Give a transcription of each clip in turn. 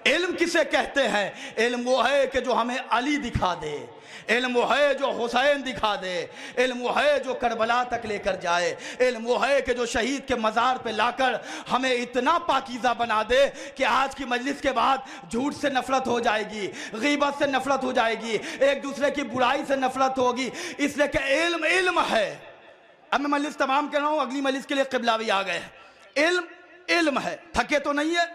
इल्म किसे कहते हैं? इल्म वो है कि जो हमें अली दिखा दे, इल्म वो है जो हुसैन दिखा दे, इल्म वो है जो करबला तक लेकर जाए, इल्म वो है कि जो शहीद के मज़ार पे लाकर हमें इतना पाकीज़ा बना दे कि आज की मजलिस के बाद झूठ से नफरत हो जाएगी, गीबत से नफरत हो जाएगी, एक दूसरे की बुराई से नफरत होगी, इसलिए कि इल्म इल्म है। अब मैं मजलिस तमाम कर रहा हूँ, अगली मजलिस के लिए क़िबला भी आ गए। इल्म इल्म है, थके तो नहीं है?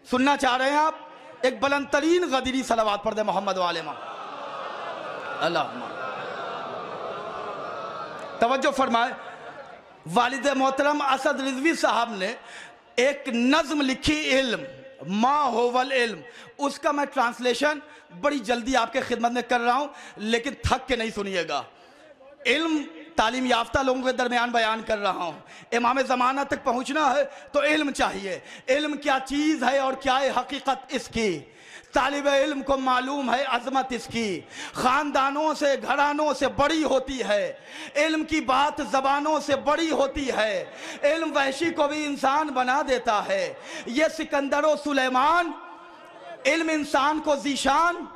सुनना चाह रहे हैं आप? एक बुलंद तरीन गदीरी सलावत पढ़ दे मोहम्मद वाले मां। अल्लाह तवज्जो फरमाए। वालिद मोहतरम असद रिजवी साहब ने एक नज्म लिखी इल्म मा होवल इल्म, उसका मैं ट्रांसलेशन बड़ी जल्दी आपके खिदमत में कर रहा हूं, लेकिन थक के नहीं सुनिएगा। इल्म तालीम याफ्ता लोगों के दरमियान बयान कर रहा हूँ। इमाम ज़माना तक पहुँचना है तो इल्म चाहिए। इल्म क्या चीज़ है और क्या है हकीकत इसकी? तालिब इल्म को मालूम है अजमत इसकी, ख़ानदानों से घरानों से बड़ी होती है, इल्म की बात ज़बानों से बड़ी होती है, इल्म वहशी को भी इंसान बना देता है। ये सिकंदर व सुलेमान, इल्म इंसान को ज़ीशान,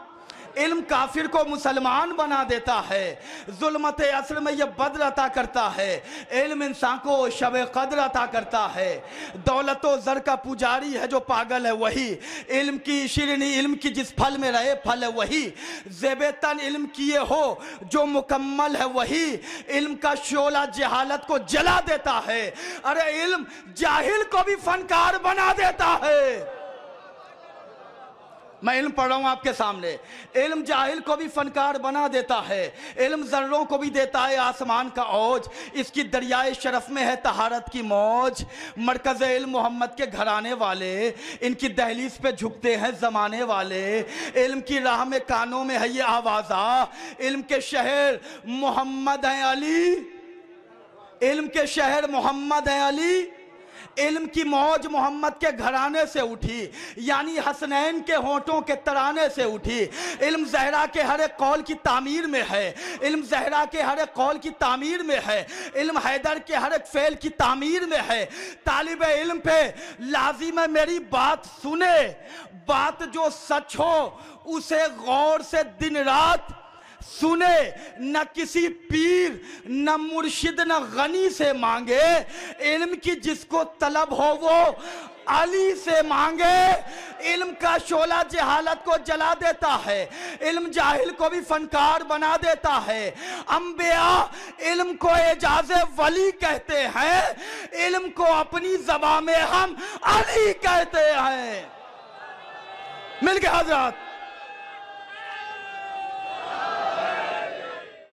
इल्म काफिर को मुसलमान बना देता है, जुल्मत असर में यह बद्र अता करता है, इल्म इंसान को शब कद्र अता करता है। दौलत व ज़र का पुजारी है जो पागल है वही, इल्म की शिरनी इल्म की जिस फल में रहे फल है वही, ज़ेबेतन इल्म किए हो जो मुकम्मल है वही, इल्म का शोला जहालत को जला देता है। अरे इल्म जाहिल को भी फनकार बना देता है। मैं इल्म पढ़ रहा हूँ आपके सामने। इल्म जाहिल को भी फनकार बना देता है, इल्म ज़र्रों को भी देता है आसमान का औज, इसकी दरियाए शरफ में है तहारत की मौज। मरकज़ इल्म मोहम्मद के घराने वाले, इनकी दहलीज पे झुकते हैं ज़माने वाले, इल्म की राह में कानों में है ये आवाज़ा, इल्म के शहर मोहम्मद हैं अली, इल्म के शहर मोहम्मद हैं अली। इल्म की मौज मोहम्मद के घराने से उठी, यानी हसनैन के होंठों के तराने से उठी। इल्म ज़हरा के हर एक कौल की तामीर में है, इल्म ज़हरा के हर एक कौल की तामीर में है, इल्म हैदर के हर एक फेल की तामीर में है। तालिब इल्म पे लाजिम है मेरी बात सुने, बात जो सच हो उसे गौर से दिन रात सुने, न किसी पीर न मुर्शिद न गनी से मांगे, इल्म की जिसको तलब हो वो अली से मांगे। इल्म का शोला जहालत को जला देता है, इल्म जाहिल को भी फनकार बना देता है। अंबिया इल्म को एजाज़े वली कहते हैं, इल्म को अपनी ज़बान में हम अली कहते हैं। मिल गए हज़रात?